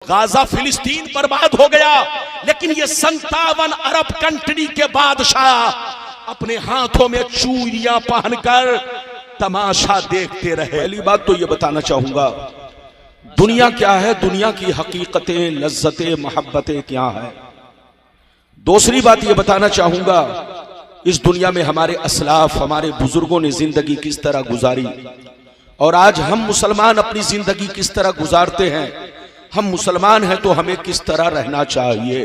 Gaza फिलिस्तीन बर्बाद हो गया, लेकिन ये 57 अरब कंट्री के बादशाह अपने हाथों में चूड़ियां पहनकर तमाशा देखते रहे। पहली बात तो ये बताना चाहूंगा दुनिया क्या है, दुनिया की हकीकतें, लज्जतें, मोहब्बतें क्या है। दूसरी बात ये बताना चाहूंगा इस दुनिया में हमारे असलाफ, हमारे बुजुर्गों ने जिंदगी किस तरह गुजारी और आज हम मुसलमान अपनी जिंदगी किस तरह गुजारते हैं। हम मुसलमान हैं तो हमें किस तरह रहना चाहिए।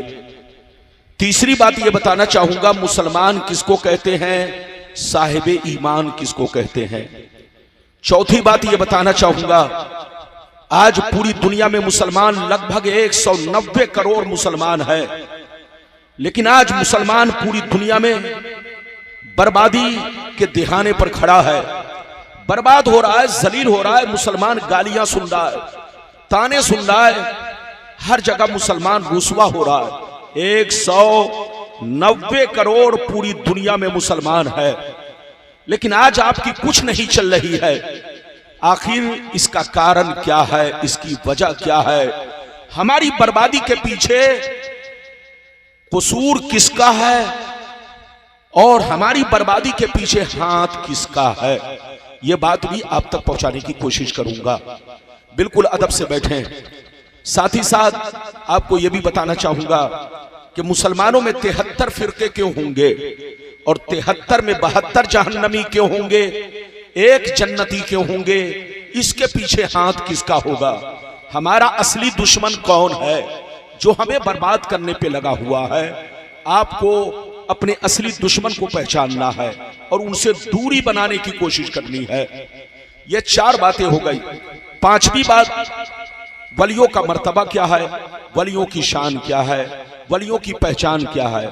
तीसरी बात ये बताना चाहूंगा मुसलमान किसको कहते हैं, साहिबे ईमान किसको कहते हैं। चौथी बात ये बताना चाहूंगा आज पूरी दुनिया में मुसलमान लगभग 190 करोड़ मुसलमान है, लेकिन आज मुसलमान पूरी दुनिया में बर्बादी के दिहाने पर खड़ा है, बर्बाद हो रहा है, जलील हो रहा है। मुसलमान गालियां सुन रहा है, ताने सुन रहा है, हर जगह मुसलमान रुसवा हो रहा है। 190 करोड़ पूरी दुनिया में मुसलमान है, लेकिन आज आपकी कुछ नहीं चल रही है। आखिर इसका कारण क्या है, इसकी वजह क्या है, हमारी बर्बादी के पीछे कसूर किसका है और हमारी बर्बादी के पीछे हाथ किसका है, यह बात भी आप तक पहुंचाने की कोशिश करूंगा। बिल्कुल अदब से बैठें। साथ ही साथ आपको यह भी बताना चाहूंगा कि मुसलमानों में 73 फिरके क्यों होंगे और 73 में 72 जहन्नमी क्यों होंगे, एक जन्नती क्यों होंगे, इसके पीछे हाथ किसका होगा। हमारा असली दुश्मन कौन है जो हमें बर्बाद करने पे लगा हुआ है। आपको अपने असली दुश्मन को पहचानना है और उनसे दूरी बनाने की कोशिश करनी है। ये 4 बातें हो गई। 5वीं बात वलियों का मर्तबा क्या है, वलियों की शान क्या है, वलियों की पहचान क्या है।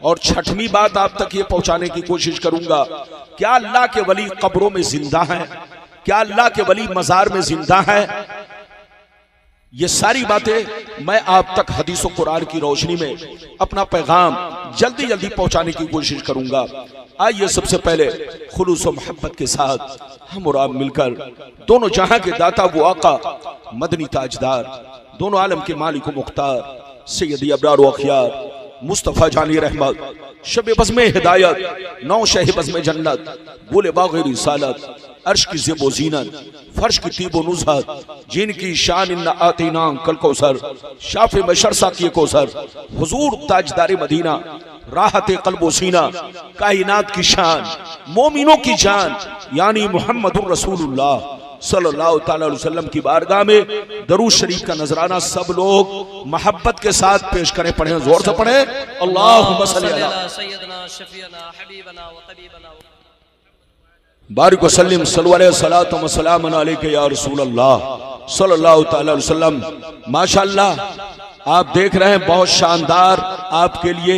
और 6वीं बात आप तक ये पहुंचाने की कोशिश करूंगा क्या अल्लाह के वली कब्रों में जिंदा हैं, क्या अल्लाह के वली मजार में जिंदा हैं। ये सारी बातें मैं आप तक हदीस और कुरान की रोशनी में अपना पैगाम जल्दी जल्दी पहुंचाने की कोशिश करूंगा। आइए सबसे पहले खुलूस और मोहब्बत के साथ हम और आप मिलकर दोनों जहां के दाता वो आका मदनी ताजदार, दोनों आलम के मालिक व मुख्तार सैयदी अबरार व अखियार मुस्तफ़ा जानी रहमत, शब बज़्म हिदायत, नौ शह बज़्म जन्नत, बोले बाग़ रिसालत, अर्श की ज़ेबो ज़ीनत, फर्श की तीबो नुज़हत, जिनकी शान इन्ना आतीना कल कौसर, शाफ़े मशरसा की कौसर, हुजूर ताजदार मदीना, राहत क़ल्ब व सीना, कायनात की शान, मोमिनों की जान यानी मुहम्मदुर रसूलुल्लाह सल्लल्लाहु तआला अलैहि वसल्लम की बारगाह में दरूद शरीफ का नजराना सब लोग मोहब्बत के साथ पेश करें। पढ़ें, जोर से पढ़ें। अल्लाहुम्मा सल्ली अला सय्यदना शफीअना हबीबना व तबीबना बारिक व सल्लिम सल्लु अलैहि सलातो व सलाम अलैका या रसूल अल्लाह सल्लल्लाहु तआला अलैहि वसल्लम। माशाअल्लाह आप देख रहे हैं बहुत शानदार आपके लिए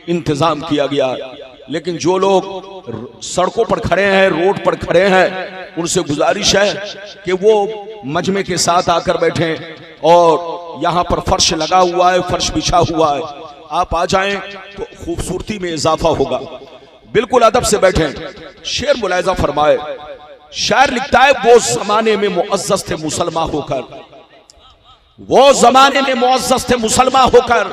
इंतजाम किया गया, लेकिन जो लोग सड़कों पर खड़े हैं, रोड पर खड़े हैं, उनसे गुजारिश है कि वो मजमे के साथ आकर बैठें और यहाँ पर फर्श लगा हुआ है, फर्श बिछा हुआ है, आप आ जाएं तो खूबसूरती में इजाफा होगा। बिल्कुल अदब से बैठें। शेर मुलायजा फरमाए, शायर लिखता है वो जमाने में मुअज़्ज़ज़ थे मुसलमान होकर, वो जमाने में मुअज़्ज़ज़ थे मुसलमान होकर,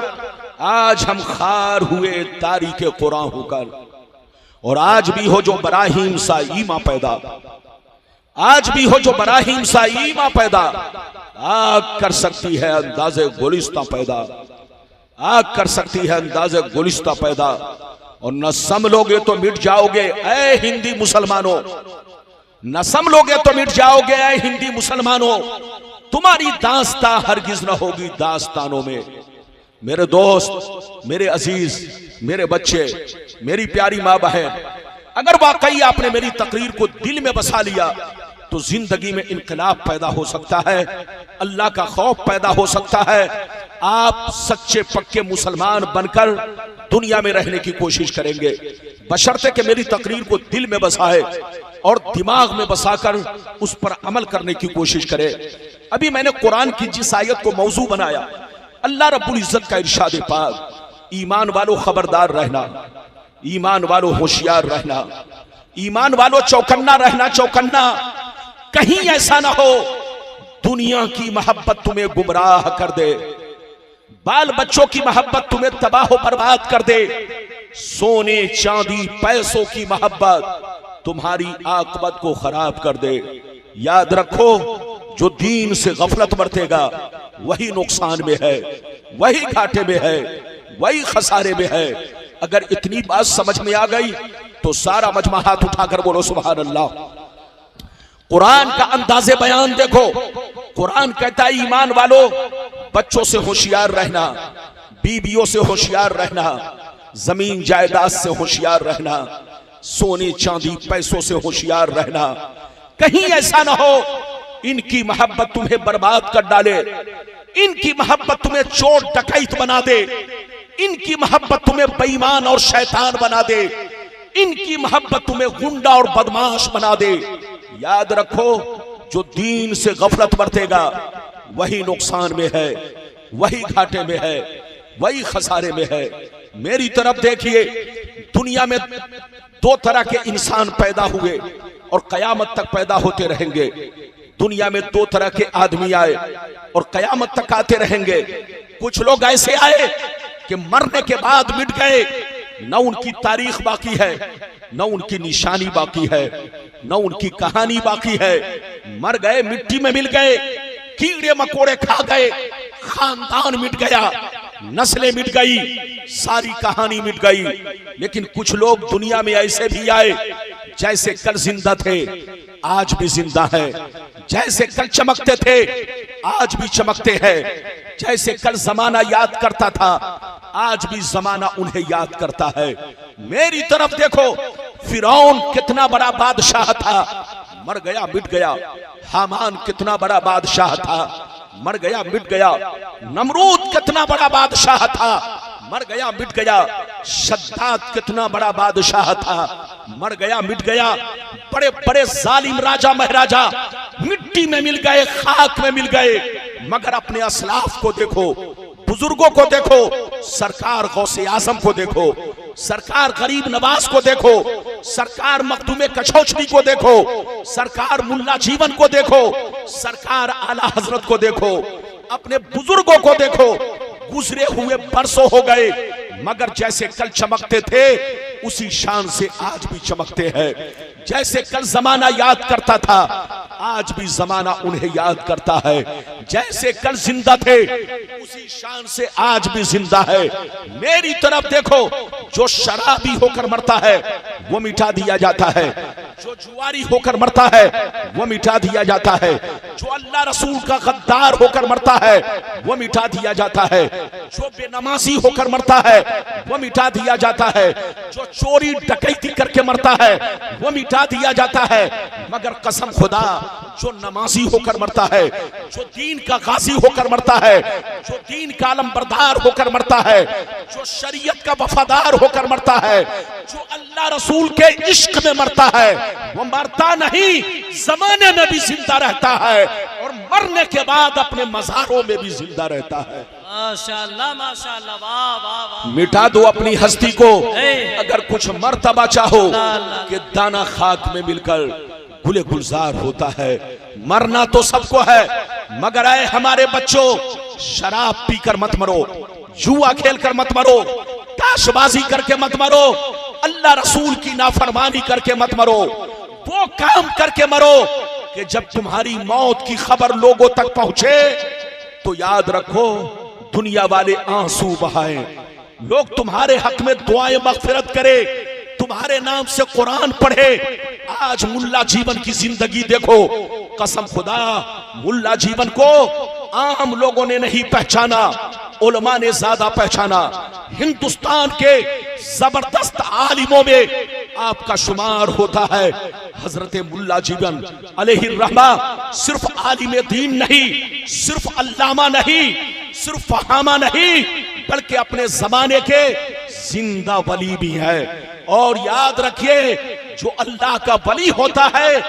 आज हम खार हुए तारीख़ कुरान होकर। और आज भी हो जो बराहीम सा ईमान पैदा, आज भी हो जो बराहीम सा ईमान पैदा, आग कर सकती है अंदाज़े गुलिस्तां पैदा, आग कर सकती है अंदाज़े गुलिस्तां पैदा। और न संभलोगे तो मिट जाओगे ऐ हिंदी मुसलमानों, न संभलोगे तो मिट जाओगे ऐ हिंदी मुसलमानों, तुम्हारी दास्तां हरगिज न होगी दास्तानों में। मेरे दोस्त, मेरे अजीज, मेरे बच्चे, मेरी प्यारी माँ बहन, अगर वाकई आपने मेरी तकरीर को दिल में बसा लिया तो जिंदगी में इनकलाब पैदा हो सकता है, अल्लाह का खौफ पैदा हो सकता है। आप सच्चे पक्के मुसलमान बनकर दुनिया में रहने की कोशिश करेंगे, बशर्ते कि मेरी तकरीर को दिल में बसाए और दिमाग में बसाकर उस पर अमल करने की कोशिश करें। अभी मैंने कुरान की जिस आयत को मौजू बनाया, अल्लाह रब्बुल इज्जत का इरशाद पाक, ईमान वालों खबरदार रहना, ईमान वालों होशियार रहना, ईमान वालों चौकन्ना रहना, चौकन्ना। कहीं ऐसा ना हो दुनिया की मोहब्बत तुम्हें गुमराह कर दे, बाल बच्चों की मोहब्बत तुम्हें तबाह बर्बाद कर दे, सोने चांदी पैसों की मोहब्बत तुम्हारी आकबत को खराब कर दे। याद रखो, जो दीन से गफलत बरतेगा वही नुकसान में है, वही घाटे में है, वही खसारे में है। अगर इतनी बात समझ में आ गई तो सारा मजमा हाथ उठाकर बोलो सुभान अल्लाह। कुरान का अंदाजे बयान देखो। कुरान कहता है ईमान वालों, बच्चों से होशियार रहना, बीवियों से होशियार रहना, जमीन जायदाद से होशियार रहना, सोने चांदी पैसों से होशियार रहना। कहीं ऐसा ना हो इनकी मोहब्बत तुम्हें बर्बाद कर डाले, इनकी मोहब्बत तुम्हें चोर डकैत बना दे, इनकी मोहब्बत तुम्हें बेईमान और शैतान बना दे, इनकी मोहब्बत तुम्हें गुंडा और बदमाश बना दे। याद रखो, जो दीन से गफलत बरतेगा वही नुकसान में है, वही घाटे में है, वही खसारे में है। मेरी तरफ देखिए, दुनिया में दो तरह के इंसान पैदा हुए और कयामत तक पैदा होते रहेंगे। दुनिया में दो तरह के आदमी आए और कयामत तक आते रहेंगे। कुछ लोग ऐसे आए कि मरने के बाद मिट गए, न उनकी तारीख बाकी है, न उनकी निशानी बाकी है, न उनकी कहानी बाकी है। मर गए, मिट्टी में मिल गए, कीड़े मकोड़े खा गए, खानदान मिट गया, नस्लें मिट गई, सारी कहानी मिट गई। लेकिन कुछ लोग दुनिया में ऐसे भी आए जैसे कल जिंदा थे आज भी जिंदा है, जैसे कल चमकते थे आज भी चमकते हैं, जैसे कल जमाना याद करता था आज भी जमाना उन्हें याद करता है। मेरी तरफ देखो, फिरौन कितना बड़ा बादशाह था, मर गया मिट गया। हामान कितना बड़ा बादशाह था, मर गया मिट गया। नमरूद कितना बड़ा बादशाह था, मर गया मिट गया। शद्दाद कितना बड़ा बादशाह था, मर गया मिट गया। बड़े बड़े जालिम राजा महाराजा मिट्टी में मिल गए, खाक में मिल गए। मगर अपने असलाफ को देखो, बुजुर्गों को देखो, सरकार गौसे आजम को देखो, सरकार गरीब नवाज को देखो, सरकार मखदूम कछौचनी को देखो, सरकार मुल्ला जीवन को देखो, सरकार आला हजरत को देखो, अपने बुजुर्गों को देखो। गुजरे हुए बरसों हो गए मगर जैसे कल चमकते थे उसी शान से आज भी चमकते हैं। जैसे कल जमाना याद करता था आज भी जमाना उन्हें याद करता है। जैसे कल जिंदा थे उसी शान से आज भी जिंदा है। मेरी तरफ देखो, जो शराबी होकर मरता है वो मिटा दिया जाता है, जो जुआरी होकर मरता है वो मिटा दिया जाता है, जो अल्लाह रसूल का गद्दार होकर मरता है वो मिटा दिया जाता है, जो बेनमाजी होकर मरता है वो मिटा दिया जाता है, जो चोरी डकैती करके मरता है वो मिटा दिया जाता है। मगर कसम खुदा, जो नमाजी होकर मरता है, जो दीन का गाजी होकर मरता है, जो दीन का अलमबरदार होकर मरता है, जो शरीयत का वफादार होकर मरता है, जो अल्लाह रसूल के इश्क में मरता है, वो मरता नहीं, जमाने में भी जिंदा रहता है और मरने के बाद अपने मज़ारों में भी जिंदा रहता है। माशाअल्लाह माशाअल्लाह, वाह वाह वाह। मिटा दो अपनी हस्ती को अगर कुछ मर्तबा चाहो कि दाना खाक में मिलकर गुले गुलजार होता है। मरना तो सबको है मगर आए हमारे बच्चों, शराब पीकर मत मरो, जुआ खेलकर मत मरो, ताशबाजी करके मत मरो, अल्लाह रसूल की नाफरमानी करके मत मरो। वो काम करके मरो कि जब तुम्हारी मौत की खबर लोगों तक पहुंचे तो याद रखो दुनिया वाले आंसू बहाएं, लोग तुम्हारे हक में दुआएं मगफिरत करे, तुम्हारे नाम से कुरान पढ़े। आज मुल्ला जीवन की जिंदगी देखो, कसम खुदा मुल्ला जीवन को आम लोगों ने नहीं पहचाना, उलमा ने ज्यादा पहचाना। हिंदुस्तान के जबरदस्त आलिमों में आपका शुमार होता है हजरत मुल्ला जीवन अलैहिर्रहमा। सिर्फ आलिम दीन नहीं, सिर्फ अल्लामा नहीं, सिर्फ फहामा नहीं, बल्कि अपने जमाने के जिंदा वली भी है। और याद रखिए, जो अल्लाह का वली होता है,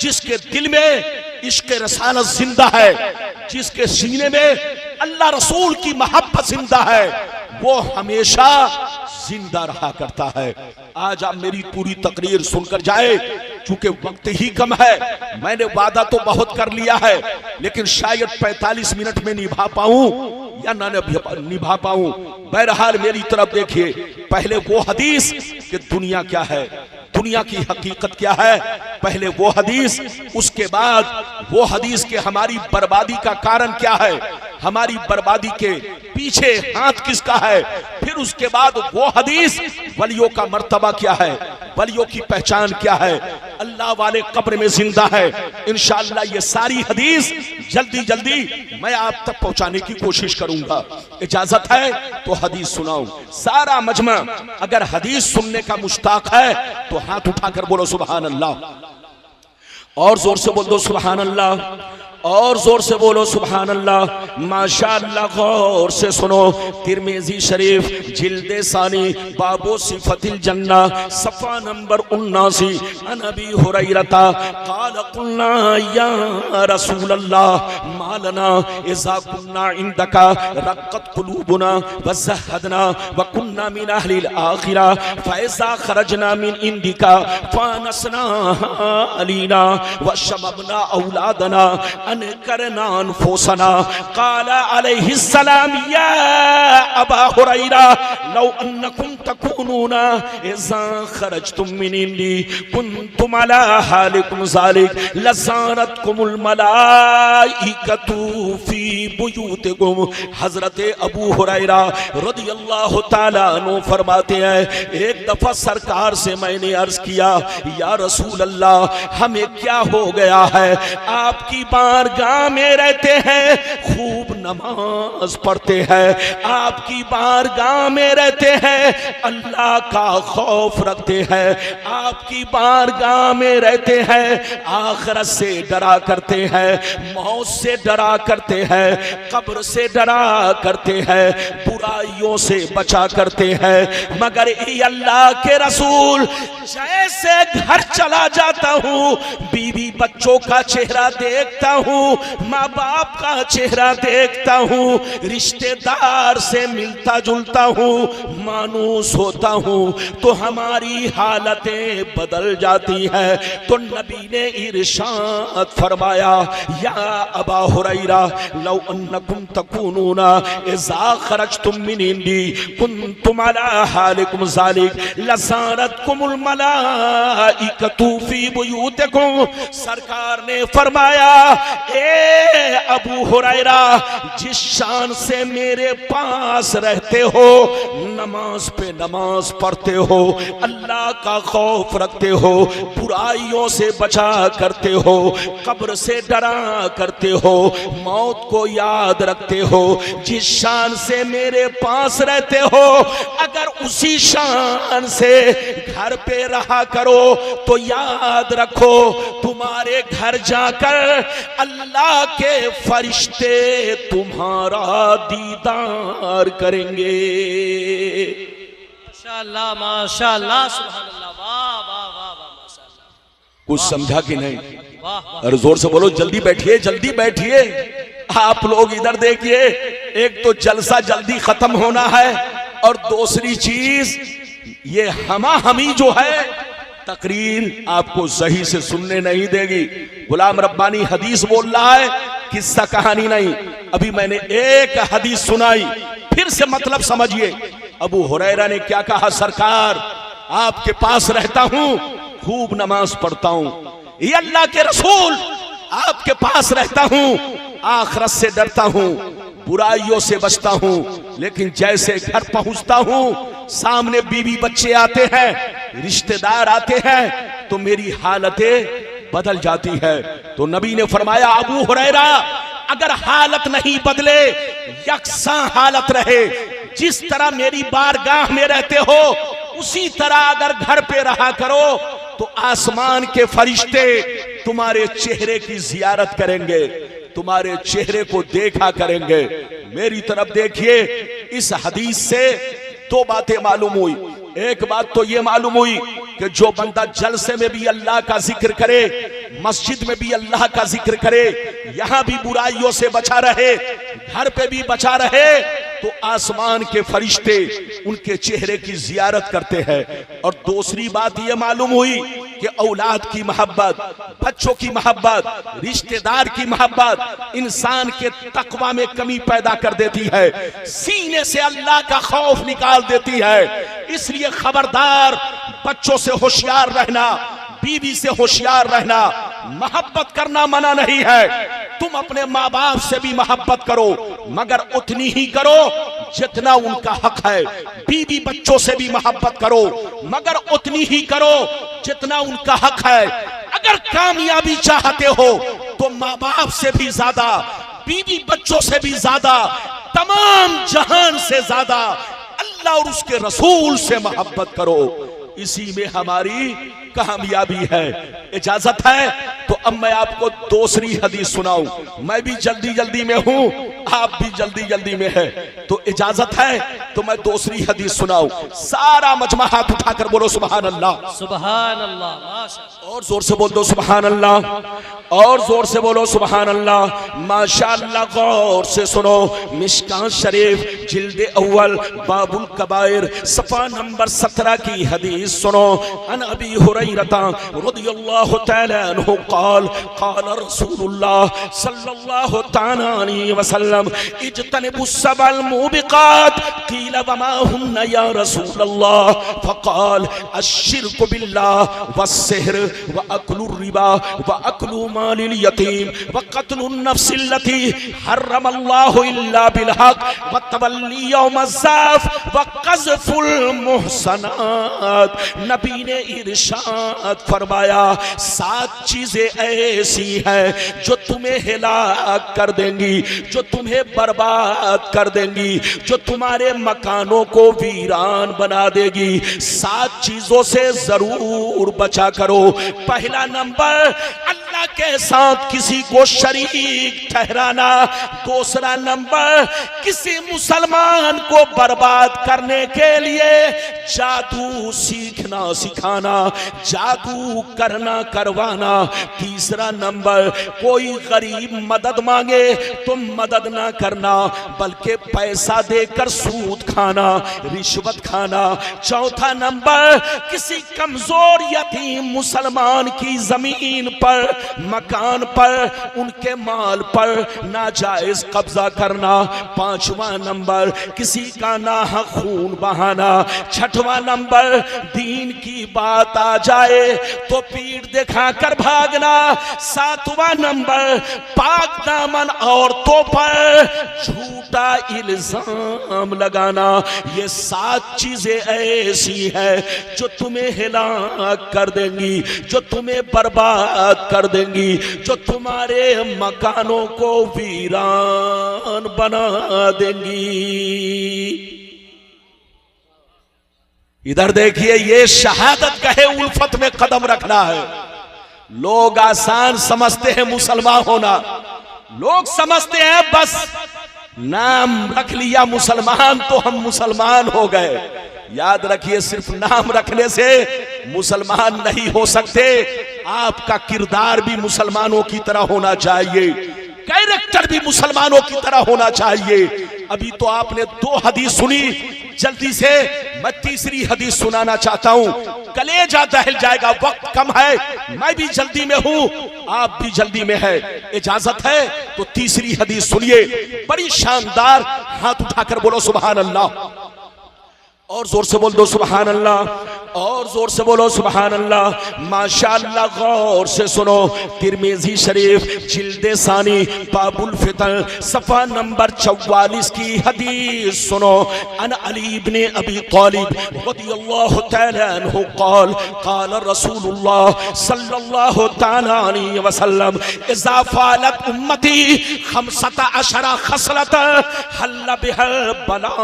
जिसके दिल में इश्क रसालत जिंदा है, जिसके सीने में अल्लाह रसूल की मोहब्बत जिंदा है, वो हमेशा जिंदा रहा करता है। आज आप मेरी पूरी तकरीर सुनकर जाए, चूंकि वक्त ही कम है, मैंने वादा तो बहुत कर लिया है लेकिन शायद 45 मिनट में निभा पाऊं। या ना निभा पाऊं, बहरहाल मेरी तरफ देखिए। पहले वो हदीस कि दुनिया क्या है, दुनिया की हकीकत क्या है, पहले वो हदीस, उसके बाद वो हदीस के हमारी बर्बादी का कारण क्या है, हमारी बर्बादी के पीछे हाथ किसका है, फिर उसके बाद वो हदीस वलियों का मर्तबा क्या है, वलियों की पहचान क्या है, अल्लाह वाले कब्र में जिंदा है। इंशाअल्लाह ये सारी हदीस जल्दी जल्दी मैं आप तक पहुंचाने की कोशिश करूंगा। इजाजत है तो हदीस सुनाऊं। सारा मजमा अगर हदीस सुनने का मुश्ताक है तो हाथ उठाकर बोलो सुभान अल्लाह, और जोर से बोल दो सुभान अल्लाह, और जोर से बोलो सुभान अल्लाह। माशाअल्लाह, गौर से सुनो। तिरमिजी शरीफ जिल्दे सानी बाबो सिफतिल जन्ना सफा नंबर 79 अन अबी हुरैरता क़ाल क़ुलना या रसूल अल्लाह मालना इज़ा कुन्ना इंदका रक़्क़त क़ुलूबुना व ज़हदना व कुन्ना मिन अहलिल आखिरा फ़इज़ा ख़रजना मिन इंदिका फ़नसना अलीना व शममना औलादना अन करना अनफुसना। क़ाला अलैहिस्सलाम या अबा हुरैरा लौ अन्नकुम तकूनूना इज़ा खरजतुम मिन इंदी कुन्तुम अला हालिकुम ज़ालिक लज़ारतकुमुल मलाइकतु फी बुयूतिकुम। हज़रत अबू हुरैरा रज़ियल्लाहु ताला अन्हु फरमाते हैं, एक दफा सरकार से मैंने अर्ज किया, या रसूल अल्लाह हमें क्या हो गया है, आपकी बारगाह में रहते हैं, खूब नमाज पढ़ते हैं, आपकी बारगाह में रहते हैं, अल्लाह का खौफ रखते हैं, आपकी बारगाह में रहते हैं, आखिरत से डरा करते हैं, मौत से डरा करते हैं, कब्र से डरा करते हैं, बुराइयों से बचा करते हैं। मगर ये अल्लाह के रसूल, जैसे घर चला जाता हूँ, बीवी बच्चों का चेहरा देखता हूँ, माँ बाप का चेहरा देखता हूँ, रिश्तेदार से मिलता जुलता हूँ, मानूस होता हूँ, तो हमारी हालतें बदल जाती है। तो नबी ने इरशाद फरमाया, या अबा हुरैरा लौ अन्नकुम तकूनूना इज़ा खरजतुम मिन इंदी कुन्तुम अला हालिकुम ज़ालिक लज़ारतकुमुल मलाइकतु फी बुयूतिकुम। सरकार ने फरमाया, ए अबू हुरैरा, जिस शान से मेरे पास रहते हो, नमाज पे नमाज पढ़ते हो, अल्लाह का खौफ रखते हो, बुराइयों से बचा करते हो, कब्र से डरा करते हो, मौत को याद रखते हो, जिस शान से मेरे पास रहते हो, अगर उसी शान से घर पे रहा करो तो याद रखो तुम्हारे घर जाकर अल्लाह के फरिश्ते तुम्हारा दीदार करेंगे। माशाअल्लाह माशाअल्लाह सुभानअल्लाह, वाह वाह वाह वाह, माशाअल्लाह। कुछ समझा कि नहीं? वाह वाह। और जोर से बोलो, जल्दी बैठिए जल्दी बैठिए। आप लोग इधर देखिए, एक तो जलसा जल्दी खत्म होना है, और दूसरी चीज ये हमी जो है, तकरीर आपको सही से सुनने नहीं देगी। गुलाम रब्बानी हदीस बोल रहा है, किस्सा कहानी नहीं। अभी मैंने एक हदीस सुनाई, फिर से मतलब समझिए। अबू हुरैरा ने क्या कहा, सरकार आपके पास रहता हूं, खूब नमाज पढ़ता हूं, ये अल्लाह के रसूल आपके पास रहता हूं, आखिरत से डरता हूं, बुराइयों से बचता हूं, लेकिन जैसे घर पहुंचता हूं, सामने बीवी बच्चे आते हैं, रिश्तेदार आते हैं, तो मेरी हालतें बदल जाती है। तो नबी ने फरमाया, अबू हुरैरा अगर हालत नहीं बदले, यकसा हालत रहे, जिस तरह मेरी बारगाह में रहते हो उसी तरह अगर घर पे रहा करो, तो आसमान के फरिश्ते तुम्हारे चेहरे की जियारत करेंगे, तुम्हारे चेहरे को देखा करेंगे। मेरी तरफ देखिए, इस हदीस से दो बातें मालूम हुई। एक बात तो ये मालूम हुई कि जो बंदा जलसे में भी अल्लाह का जिक्र करे, मस्जिद में भी अल्लाह का जिक्र करे, यहां भी बुराइयों से बचा रहे, घर पे भी बचा रहे, तो आसमान के फरिश्ते उनके चेहरे की जियारत करते हैं। और दूसरी बात ये मालूम हुई कि औलाद की मोहब्बत, बच्चों की मोहब्बत, रिश्तेदार की मोहब्बत इंसान के तकवा में कमी पैदा कर देती है, सीने से अल्लाह का खौफ निकाल देती है। इसलिए खबरदार, बच्चों से होशियार रहना, बीवी से होशियार रहना। मोहब्बत करना मना नहीं है, तुम अपने माँ बाप से भी मोहब्बत करो, मगर उतनी ही करो जितना उनका हक है। बीवी बच्चों से भी मोहब्बत करो, मगर उतनी ही करो जितना उनका हक है। अगर कामयाबी चाहते हो तो माँ बाप से भी ज्यादा, बीवी बच्चों से भी ज्यादा, तमाम जहान से ज्यादा अल्लाह और उसके रसूल से मोहब्बत करो। इसी में हमारी कामयाबी है। इजाजत है तो अब मैं आपको दूसरी हदीस सुनाऊं। मैं भी जल्दी जल्दी में हूं, आप भी जल्दी जल्दी में है, तो इजाजत है तो मैं दूसरी हदीस सुनाऊं। सारा मजमा हाथ उठाकर बोलो सुभान अल्लाह, सुभान अल्लाह, माशाअल्लाह। और जोर से बोल दो सुभान अल्लाह, और जोर से बोलो सुभान अल्लाह, माशाअल्लाह। गौर से सुनो, मिशकात शरीफ जिल्द अव्वल बाबुल कबायर सफा नंबर 17 की हदीस सुनो। अन अबी हुरैरता रदियल्लाहु तआला अन्हु क़ाल क़ाल रसूलुल्लाह सल्लल्लाहु तआला अलैहि वसल्लम इज्तनिबुस सबअल मुबिक़ात क़ील वमा हुन्ना या रसूलल्लाह फ़क़ाल अश्शिरकु बिल्लाह वस्सिह्र व अक्लुर रिबा व अक्लु मालिल यतीम व क़त्लुन नफ्सिल्लती हर्रमल्लाहु इल्ला बिल हक़ व तवल्ली यौमज़्ज़ाफ़ व क़ज़्फ़ुल मुहसनात। नबी ने इरशाद फरमाया, 7 चीजें ऐसी हैं जो तुम्हें हिलाक कर देंगी, जो तुम्हें बर्बाद कर देंगी, जो तुम्हारे मकानों को वीरान बना देगी। 7 चीजों से जरूर बचा करो। पहला नंबर, अल्लाह के साथ किसी को शरीक ठहराना। दूसरा नंबर, किसी मुसलमान को बर्बाद करने के लिए जादू सीखना सिखाना, जादू करना करवाना। तीसरा नंबर, कोई गरीब मदद मांगे तो मदद ना करना, बल्कि पैसा देकर सूद खाना, रिश्वत खाना। चौथा नंबर, किसी कमजोर यतीम मुसलमान की जमीन पर, मकान पर, उनके माल पर नाजायज कब्जा करना। पांचवा नंबर, किसी का नाहक खून बहाना। छठवां नंबर, दीन की बात आ जाए तो पीठ दिखाकर भागना। सातवां नंबर, पाक दामन औरतों पर झूठा इल्जाम लगाना। ये 7 चीजें ऐसी हैं जो तुम्हें हिलाक कर देंगी, जो तुम्हें बर्बाद कर देंगी, जो तुम्हारे मकानों को वीरान बना देंगी। इधर देखिए, ये शहादत कहे उल्फत में कदम रखना है। लोग आसान समझते हैं मुसलमान होना, लोग समझते हैं बस नाम रख लिया मुसलमान तो हम मुसलमान हो गए। याद रखिए, सिर्फ नाम रखने से मुसलमान नहीं हो सकते, आपका किरदार भी मुसलमानों की तरह होना चाहिए, कैरेक्टर भी मुसलमानों की तरह होना चाहिए। अभी तो आपने 2 हदीस सुनी, जल्दी से मैं तीसरी हदीस सुनाना चाहता हूं। कलेजा दहल जाएगा, वक्त कम है, मैं भी जल्दी में हूं, आप भी जल्दी में है। इजाजत है तो तीसरी हदीस सुनिए, बड़ी शानदार। हाथ उठाकर बोलो सुभान अल्लाह, और जोर से बोल दो सुभान अल्लाह, और जोर से बोलो सुभान अल्लाह। माशाअल्लाह। गौर से सुनो, तिरमिज़ी शरीफ जिल्दे सानी बाबुल फितन सफा नंबर 44 की हदीस सुनो। अन अली इब्ने अबी तालिब रदियल्लाहु तआला अन्हु क़ाल क़ाल रसूलुल्लाह सल्लल्लाहु तआला अलैहि वसल्लम इज़ा फ़अलत उम्मती 15 खसलत हल्ल बिहल बला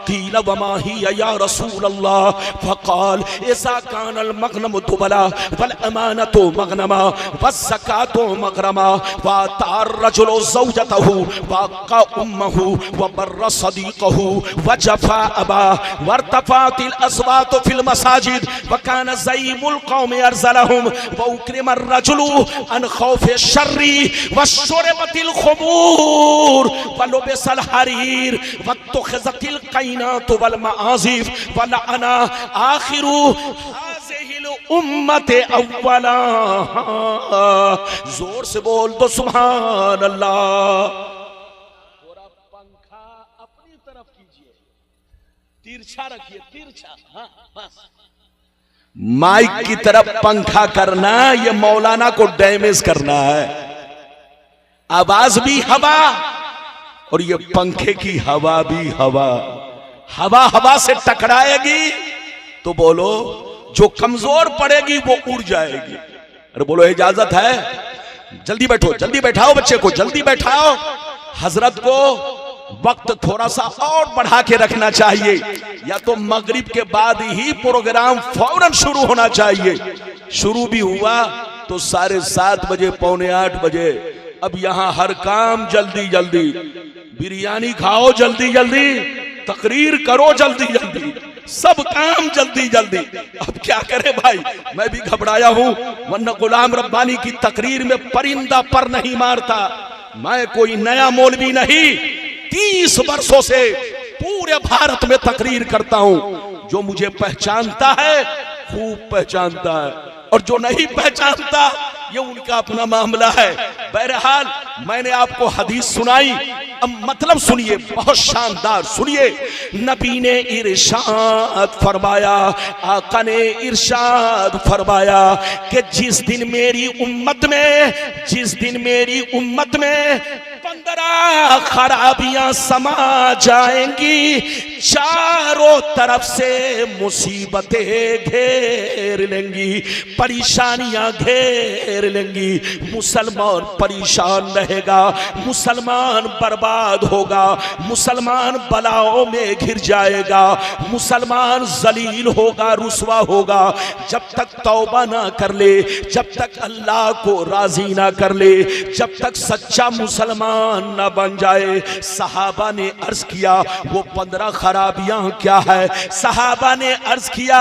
क़ील वमा या रसूल अल्लाह फ़क़ाल इज़ा कानल मग़नम दुबला वल अमानतु मग़नमा वज़्ज़कातु मग़रमा वअतार रजुलु ज़ौजतहु वअक़ा उम्महु वबर्र सदीक़हु वजफ़ा अबा वरतफ़अतिल अस्वातु फिल मसाजिद वकान ज़ईमुल क़ौमि अरज़लहुम वउक्रिमर रजुलु अन ख़ौफ़ि शर्रि वशुरिबतिल ख़ुमूर वलुबिसल हरीर वत्तख़िज़तिल क़ैनातु वल आज़िफ वलअना आखिरु हाज़िहिल उम्मत अव्वला। जोर से बोल दो सुभान अल्लाह। थोड़ा पंखा अपनी तरफ कीजिए, तिरछा रखिए, तिरछा। हाँ, बस। माइक की तरफ पंखा करना ये मौलाना को डैमेज करना है। आवाज भी हवा और ये पंखे की हवा भी हवा। हवा हवा से टकराएगी तो बोलो, जो कमजोर पड़ेगी वो उड़ जाएगी। अरे बोलो इजाजत है? जल्दी बैठो, जल्दी बैठाओ बच्चे को, जल्दी बैठाओ। हजरत को वक्त थोड़ा सा और बढ़ा के रखना चाहिए, या तो मगरिब के बाद ही प्रोग्राम फौरन शुरू होना चाहिए। शुरू भी हुआ तो 7:30 बजे, 7:45 बजे। अब यहां हर काम जल्दी जल्दी, बिरयानी खाओ जल्दी जल्दी, तकरीर करो जल्दी जल्दी, सब काम जल्दी जल्दी। अब क्या करे भाई, मैं भी घबराया हूं, वरना गुलाम रब्बानी की तकरीर में परिंदा पर नहीं मारता। मैं कोई नया मौलवी नहीं, 30 वर्षों से पूरे भारत में तकरीर करता हूं। जो मुझे पहचानता है खूब पहचानता है, और जो नहीं पहचानता ये उनका अपना मामला है। बहरहाल मैंने आपको हदीस सुनाई, अब मतलब सुनिए, बहुत शानदार सुनिए। नबी ने इरशाद फरमाया, आका ने इरशाद फरमाया कि जिस दिन मेरी उम्मत में 15 खराबियां समा जाएंगी, चारों तरफ से मुसीबतें घेर लेंगी, परेशानियां घेर लेंगी। मुसलमान परेशान रहेगा, मुसलमान बर्बाद होगा, मुसलमान बलाओं में घिर जाएगा, मुसलमान जलील होगा, रुसवा होगा। जब तक तौबा ना कर ले, जब तक अल्लाह को राजी ना कर ले, जब तक सच्चा मुसलमान ना बन जाए। सहाबा ने अर्ज किया, वो 15 खराबियां क्या है? सहाबा ने अर्ज किया,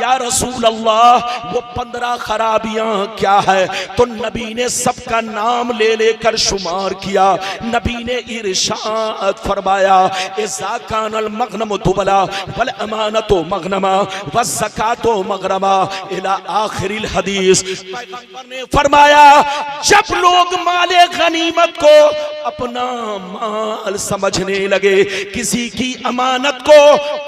या रसूल अल्लाह वो 15 खराबियां क्या है? तो नबी ने सबका नाम ले लेकर शुमार किया। नबी ने इरशाद फरमाया, इज़ा कानल मगनम दुबला वल अमानतो मगनमा व ज़कातो मगरमा इला आखिरिल हदीस। पैगंबर ने फरमाया, जब लोग माले गनीमत को अपना माल समझने लगे, किसी की अमानत को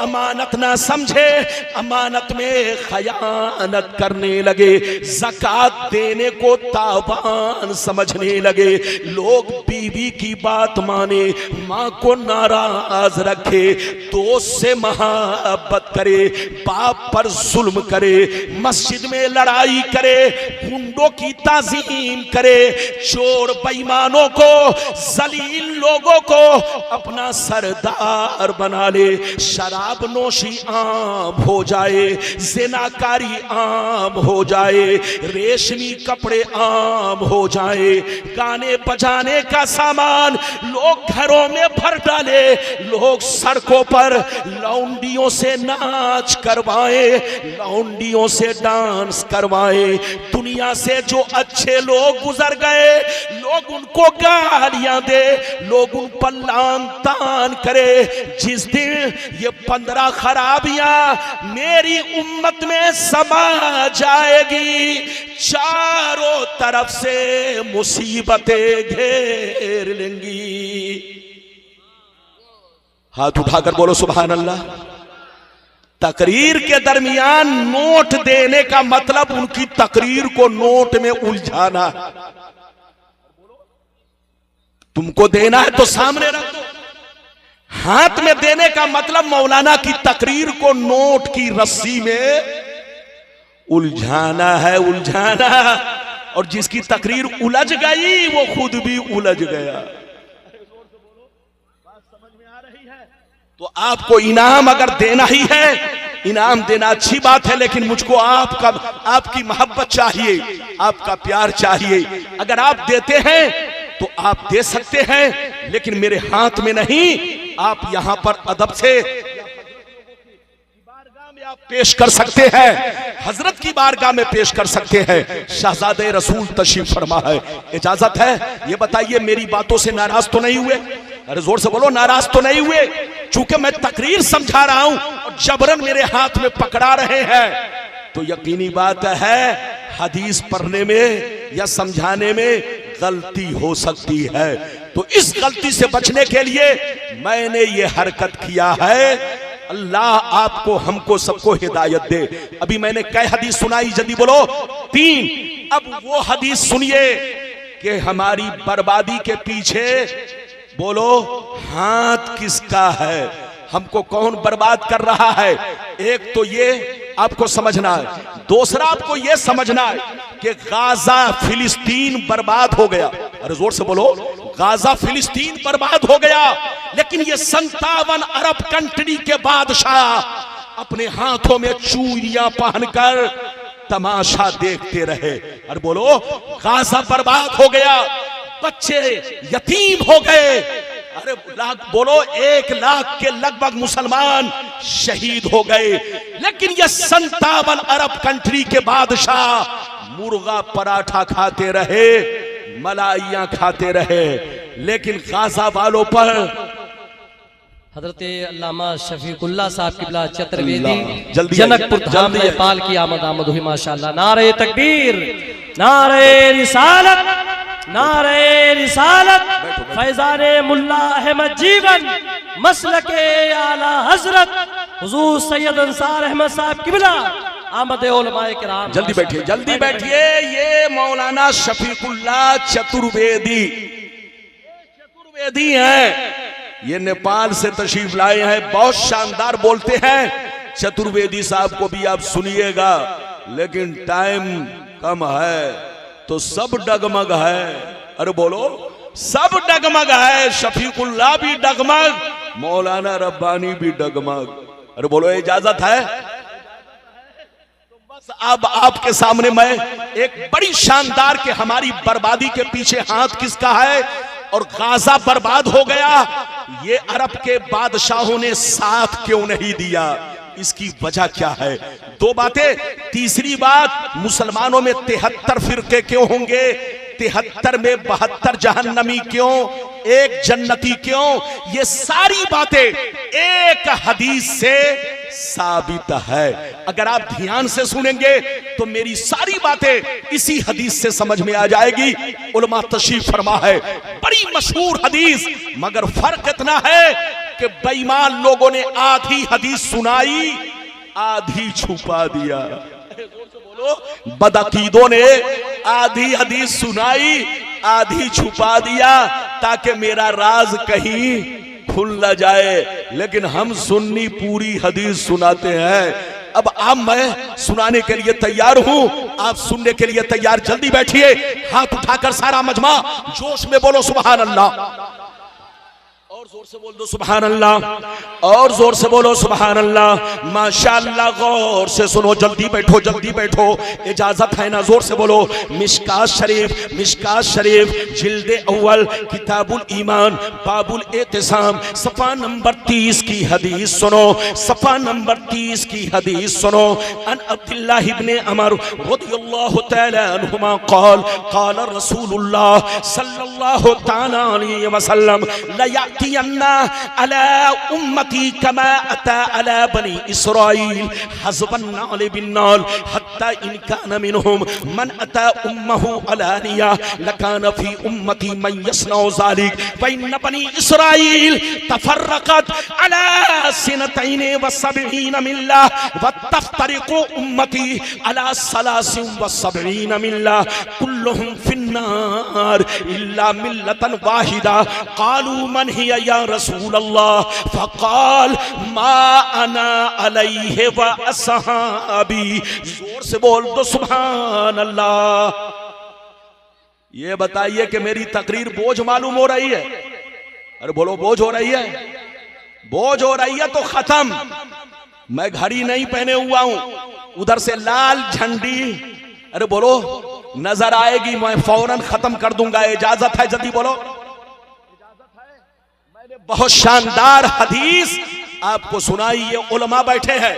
अमानत ना समझे, अमानत में खयानत करने लगे, ज़कात देने को तावान समझने लगे, लोग बीवी की बात माने, माँ को नाराज रखे, दोस्त से मोहब्बत करे, बाप पर जुल्म करे, मस्जिद में लड़ाई करे, गुंडों की ताज़ीम करे, चोर बेईमानों को, जलील लोगों को अपना सरदार बना ले, शराब नोशी आम हो जाए, ज़िनाकारी आम हो जाए, रेशमी कपड़े आम हो जाए, गाने बजाने का सामान लोग घरों में भर डाले, लोग सड़कों पर लौंडियों से नाच करवाए, लौंडियों से डांस करवाए। दुनिया से जो अच्छे लोग गुजर गए, लोग उनको गालियां दे, लोग उन पर लान तान करे। जिस दिन ये 15 खराबियां मेरी उम्मत में समा जाएगी, चारों तरफ से मुसीबतें घेर लेंगी। हाथ उठाकर बोलो सुभान अल्लाह। तकरीर के दरमियान नोट देने का मतलब उनकी तकरीर को नोट में उलझाना। तुमको देना है तो सामने रख दो। हाथ में देने का मतलब मौलाना की तकरीर को नोट की रस्सी में उलझाना है, उलझाना। और जिसकी तकरीर उलझ गई वो खुद भी उलझ गया। तो आपको इनाम अगर देना ही है, इनाम देना अच्छी बात है, लेकिन मुझको आपकी मोहब्बत चाहिए, आपका प्यार चाहिए। अगर आप देते हैं तो आप दे सकते हैं, लेकिन मेरे हाथ में नहीं। आप यहां पर अदब से बारगाह में आप पेश कर सकते हैं, हजरत की बारगाह में पेश कर सकते हैं। शहजादे रसूल तशरीफ फरमा है, इजाजत है? ये बताइए मेरी बातों से नाराज तो नहीं हुए? अरे जोर से बोलो, नाराज तो नहीं हुए? चूंकि मैं तकरीर समझा रहा हूं और जबरन मेरे हाथ में पकड़ा रहे हैं। तो यकीनी बात है हदीस पढ़ने में या समझाने में गलती हो सकती है। तो इस गलती से बचने के लिए मैंने ये हरकत किया है। अल्लाह आपको हमको सबको हिदायत दे। अभी मैंने कई हदीस सुनाई, जल्दी बोलो 3। अब वो हदीस सुनिए कि हमारी बर्बादी के पीछे बोलो हाथ किसका है, हमको कौन बर्बाद कर रहा है। एक तो ये आपको समझना है, दूसरा आपको ये समझना है कि गाजा फिलिस्तीन बर्बाद हो गया। अरे जोर से बोलो, गाजा फिलिस्तीन बर्बाद हो गया, लेकिन ये 57 अरब कंट्री के बादशाह अपने हाथों में चूड़ियां पहनकर तमाशा देखते रहे। अरे बोलो, गाजा बर्बाद हो गया, बच्चे यतीम हो गए। अरे बोलो 1 लाख के लगभग मुसलमान शहीद हो गए। लेकिन ये 57 अरब कंट्री के बादशाह मुर्गा पराठा खाते रहे, मलाइयां खाते रहे, लेकिन गाजा वालों पर हजरत अल्लामा शफीकुल्लाह साहब किबला चतुर्वेदी जल्दी जनकपुर धाम नेपाल की आमद हुई माशाअल्लाह। नारे तकबीर, नारे रिसालत, नारे रिसालत, फैजाने मुल्ला अहमद जीवन, मसलके आला हजरत हुजूर सैयद अंसार अहमद साहब किबला आमद उलमाए किराम। जल्दी बैठिए, जल्दी बैठिए। ये मौलाना शफीकुल्लाह चतुर्वेदी हैं, ये नेपाल से तशरीफ लाए हैं, बहुत शानदार बोलते हैं। चतुर्वेदी साहब को भी आप सुनिएगा, लेकिन टाइम कम है तो सब डगमग है। अरे बोलो, सब डगमग है। शफीकुल्लाह भी डगमग, मौलाना रब्बानी भी डगमग। अरे बोलो, इजाजत है? बस अब आपके सामने मैं एक बड़ी शानदार के हमारी बर्बादी के पीछे हाथ किसका है और गाजा बर्बाद हो गया, ये अरब के बादशाहों ने साथ क्यों नहीं दिया, इसकी वजह क्या है? 2 बातें। तीसरी बात, मुसलमानों में 73 फिरके क्यों होंगे, 73 में 72 जहन्नमी क्यों, 1 जन्नती क्यों? ये सारी बातें एक हदीस से साबित है। अगर आप ध्यान से सुनेंगे तो मेरी सारी बातें इसी हदीस से समझ में आ जाएगी। उलमा तशरीफ फरमा है, बड़ी मशहूर हदीस, मगर फर्क इतना है कि बेईमान लोगों ने आधी हदीस सुनाई, आधी छुपा दिया। बदअकीदों ने आधी हदीस सुनाई, आधी छुपा दिया, ताकि मेरा राज कहीं खुल न जाए। लेकिन हम सुन्नी पूरी हदीस सुनाते हैं। अब आप, मैं सुनाने के लिए तैयार हूं, आप सुनने के लिए तैयार। जल्दी बैठिए, हाथ उठाकर सारा मजमा जोश में बोलो सुभान अल्लाह। और जोर से बोल दो सुभान अल्लाह, और जोर से बोलो सुभान अल्लाह। माशाअल्लाह, गौर से सुनो, जल्दी बैठो, जल्दी बैठो, इजाजत है ना? जोर से बोलो। मिशकात शरीफ, मिशकात शरीफ जिल्दे अव्वल किताबुल ईमान बाबुल एतिसाम सफा नंबर 30 की हदीस सुनो, सफा नंबर 30 की हदीस सुनो। अन अब्दुल्लाह इब्ने अमर रदियल्लाहु तआला अन्हुमा क़ाल क़ाल रसूलुल्लाह सल्लल्लाहु तआला अलैहि वसल्लम ला अला उम्मती कमा अता अला बनी इसराइल हज़बन नाल बिन नाल हत्ता इन कान मिनहुम मन अता उम्महु अलानिया लकान फी उम्मती मन यसनउ ज़ालिक व इन बनी इसराइल तफर्रक़त अला सिनतैन व सबईन मिल्ला व तफ्तरिक़ु उम्मती अला सलासिन व सबईन मिल्ला कुल्लुहुम फिन्नार इल्ला मिल्लतन वाहिदा क़ालू मन हिया या रसूल अल्लाह फ़क़ाल मा अना अलैहि व अस्हाबी। जोर से बोल दो सुभान अल्लाह। ये बताइए कि मेरी तकरीर बोझ मालूम हो रही है? अरे बोलो, बोझ हो रही है? बोझ हो रही है तो खत्म। मैं घड़ी नहीं पहने हुआ हूं, उधर से लाल झंडी अरे बोलो नजर आएगी, मैं फौरन खत्म कर दूंगा। इजाजत है? जल्दी बोलो। बहुत शानदार हदीस आपको सुनाई, ये उलमा बैठे हैं।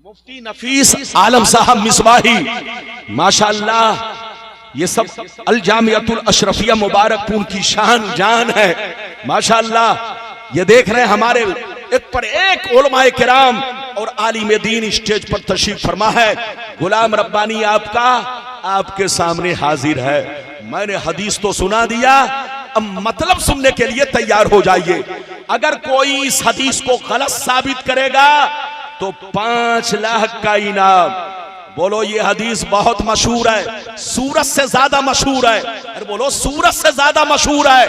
मुफ्ती नफीस आलम साहब मिसबाही, माशाअल्लाह ये सब अल जामियतुल अशरफिया मुबारकपुर की शान जान है। माशाअल्लाह ये देख रहे हैं हमारे एक पर एक उलमाए किराम और आलिम दीन स्टेज पर तशरीफ फरमा है। गुलाम रब्बानी आपका आपके सामने हाजिर है। मैंने हदीस तो सुना दिया, अब मतलब सुनने के लिए तैयार हो जाइए। अगर कोई इस हदीस को गलत साबित करेगा तो 5 लाख का इनाम। बोलो ये हदीस बहुत मशहूर है, सूरत से ज्यादा मशहूर है। अरे बोलो सूरत से ज्यादा मशहूर है।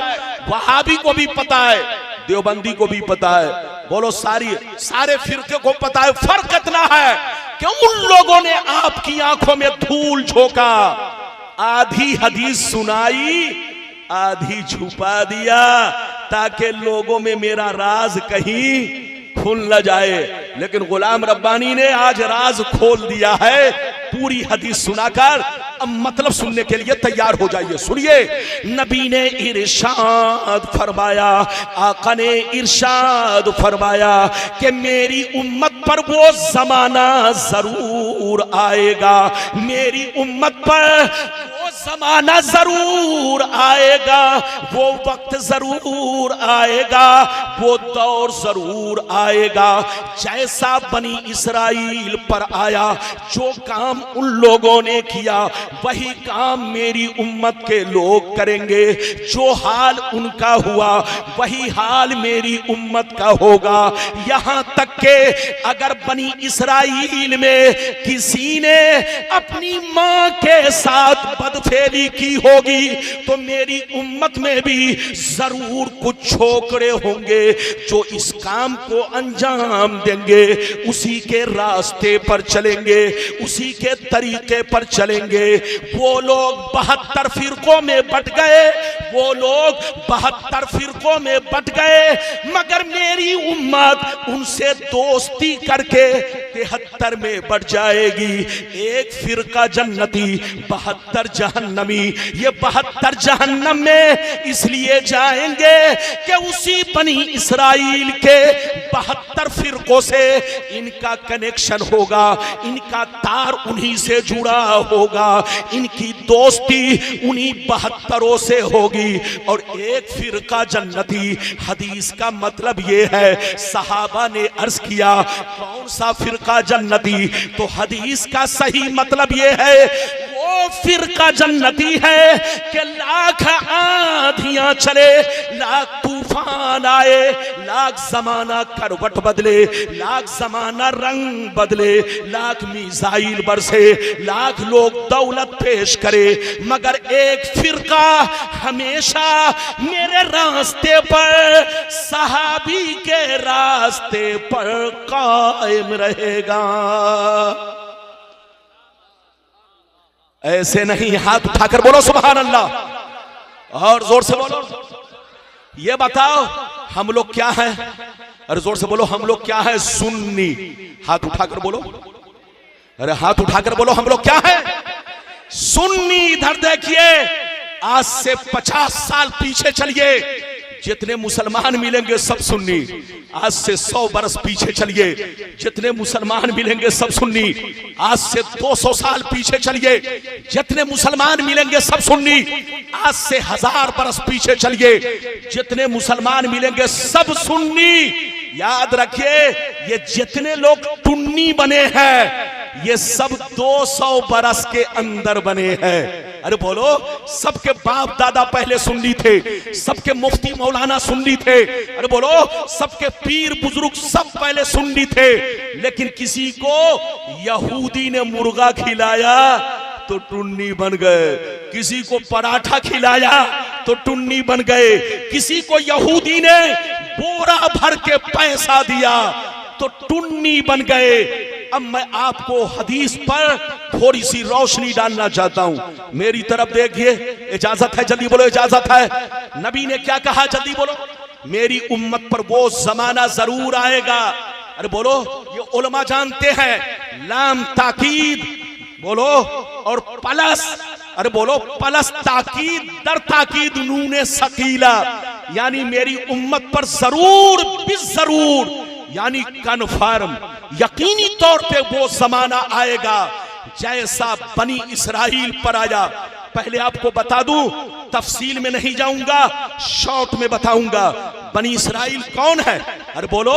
वहाबी को भी पता है, देवबंदी को भी पता है, बोलो सारे फिरके को पता है। फर्क इतना है कि उन लोगों ने आपकी आंखों में धूल झोंका, आधी हदीस सुनाई, आधी छुपा दिया ताकि लोगों में मेरा राज कहीं खुल न जाए। लेकिन गुलाम रब्बानी ने आज राज खोल दिया है पूरी हदीस सुनाकर। अब मतलब सुनने के लिए तैयार हो जाइए। सुनिए, नबी ने इरशाद फरमाया, आका ने इरशाद फरमाया कि मेरी उम्मत पर वो जमाना जरूर आएगा, मेरी उम्मत पर वो जमाना जरूर आएगा, वो वक्त जरूर आएगा, वो दौर जरूर आएगा जैसा बनी इसराइल पर आया। जो काम उन लोगों ने किया वही काम मेरी उम्मत के लोग करेंगे। जो हाल उनका हुआ वही हाल मेरी उम्मत का होगा। यहां तक के अगर बनी इसराइल में किसी ने अपनी मां के साथ बदफेली की होगी तो मेरी उम्मत में भी जरूर कुछ छोकरे होंगे जो इस काम को अंजाम देंगे, उसी के रास्ते पर चलेंगे, उसी के तरीके पर चलेंगे। वो लोग 72 फिरकों में बट गए, वो लोग 72 फिरकों में बट गए, मगर मेरी उम्मत उनसे दोस्ती करके 73 में बट जाएगी। एक फिरका जन्नती, 72 जहन्नमी। ये 72 जहन्नम में इसलिए जाएंगे कि उसी बनी इसराइल के 72 फिरकों से इनका कनेक्शन होगा, इनका तार उन्हीं से जुड़ा होगा, इनकी दोस्ती उन्हीं 72 से होगी। और एक फिरका जन्नती, हदीस का मतलब ये है, सहाबा ने अर्ज किया कौन सा फिरका जन्नती, तो हदीस का सही मतलब ये है वो फिरका जन्नती है कि लाख आंधियां चले, लाख तूफान आए, लाख जमाना करवट बदले, लाख जमाना रंग बदले, लाख मिसाइल बरसे, लाख लोग दौलत पेश करे, मगर एक फिरका हमेशा मेरे रास्ते पर, सहाबी के रास्ते पर कायम रहेगा। ऐसे नहीं, हाथ उठाकर बोलो सुभान अल्लाह, और जोर से बोलो। ये बताओ हम लोग क्या हैं? अरे जोर से बोलो, हम लोग क्या हैं? सुन्नी। हाथ उठाकर बोलो, अरे हाथ उठाकर बोलो, हम लोग क्या हैं? सुन्नी। इधर देखिए, आज से 50 साल पीछे चलिए, जितने मुसलमान मिलेंगे सब सुन्नी। आज से 100 बरस पीछे चलिए, जितने मुसलमान मिलेंगे सब सुन्नी। आज से 200 साल पीछे चलिए, जितने मुसलमान मिलेंगे सब सुन्नी। आज से 1000 बरस पीछे चलिए, जितने मुसलमान मिलेंगे सब सुन्नी। याद रखिए, ये जितने लोग टुन्नी बने हैं ये सब 200 बरस के अंदर बने हैं। अरे बोलो, सबके बाप दादा पहले सुन्नी थे, सबके मुफ्ती मौलाना सुन्नी थे, अरे बोलो सबके पीर बुजुर्ग सब पहले सुन्नी थे। लेकिन किसी को यहूदी ने मुर्गा खिलाया तो टुन्नी बन गए, किसी को पराठा खिलाया तो टुन्नी बन गए, किसी को यहूदी ने बोरा भर के पैसा दिया तो टुन्नी बन गए। अब मैं आपको हदीस पर थोड़ी सी रोशनी डालना चाहता हूं, मेरी तरफ देखिए। इजाजत है? जल्दी बोलो, इजाजत है? नबी ने क्या कहा? जल्दी बोलो। मेरी उम्मत पर वो जमाना जरूर आएगा। अरे बोलो, ये उलमा जानते हैं, लाम ताकीद बोलो और प्लस, अरे बोलो प्लस ताकीद दर ताकीद नूने सकीला, यानी मेरी उम्मत पर जरूर बिजरूर, यानी कन्फर्म यकीनी तौर पे वो जमाना आएगा जैसा बनी इसराइल पर आया। पहले आपको बता दूं, तफसील में नहीं जाऊंगा, शॉर्ट में बताऊंगा। बनी इसराइल कौन है? अरे बोलो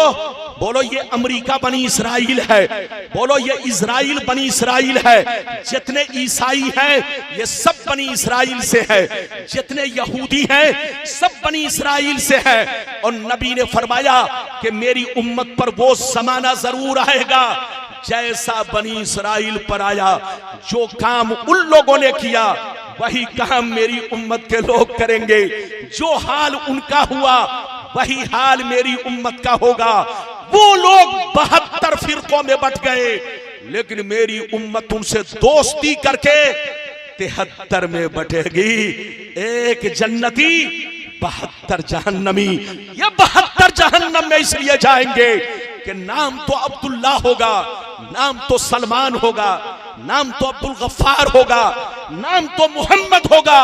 बोलो, ये अमेरिका बनी इसराइल है, बोलो ये इजराइल बनी इसराइल है, जितने ईसाई हैं ये सब बनी इसराइल से है, जितने यहूदी हैं सब बनी इसराइल से है। और नबी ने फरमाया कि मेरी उम्मत पर वो ज़माना जरूर आएगा जैसा बनी इसराइल पर आया। जो काम उन लोगों ने किया वही काम मेरी उम्मत के लोग करेंगे, जो हाल उनका हुआ वही हाल मेरी उम्मत का होगा। वो लोग 72 फिरकों में बट गए, लेकिन मेरी उम्मत उनसे दोस्ती करके 73 में बटेगी। एक जन्नती 72 जहन्नमी। ये 72 जहन्नम में इसलिए जाएंगे कि नाम तो अब्दुल्ला होगा, नाम तो सलमान होगा, नाम तो अब्दुल गफ्फार होगा, नाम तो मोहम्मद होगा,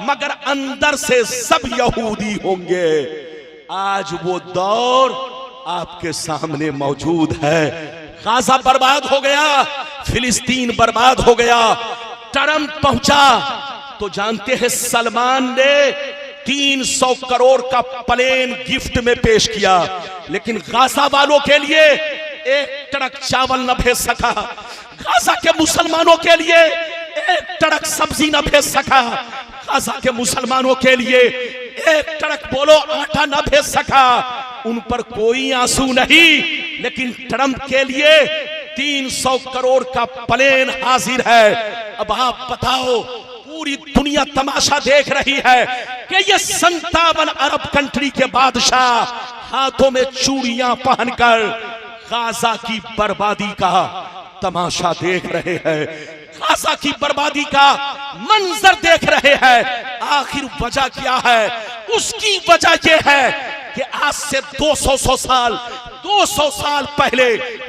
मगर अंदर से सब यहूदी होंगे। आज वो दौर आपके सामने मौजूद है। गाजा बर्बाद हो गया, फिलिस्तीन बर्बाद हो गया, ट्रंप पहुंचा तो जानते हैं सलमान ने 300 करोड़ का प्लेन गिफ्ट में पेश किया, लेकिन गाजा वालों के लिए एक ट्रक चावल न भेज सका, गाजा के मुसलमानों के लिए एक ट्रक सब्जी न भेज सका, गाजा के मुसलमानों के लिए एक ट्रक बोलो आटा न भेज सका। उन पर कोई आंसू नहीं, लेकिन ट्रंप के लिए 300 करोड़ का प्लेन हाजिर है। अब आप बताओ, पूरी दुनिया तमाशा देख रही है कि ये 57 अरब कंट्री के बादशाह हाथों में चूड़ियां पहनकर गाजा की बर्बादी का तमाशा देख रहे हैं, गाजा की बर्बादी का मंजर देख रहे हैं। आखिर वजह क्या है? उसकी वजह यह है कि आज से 200 साल पहले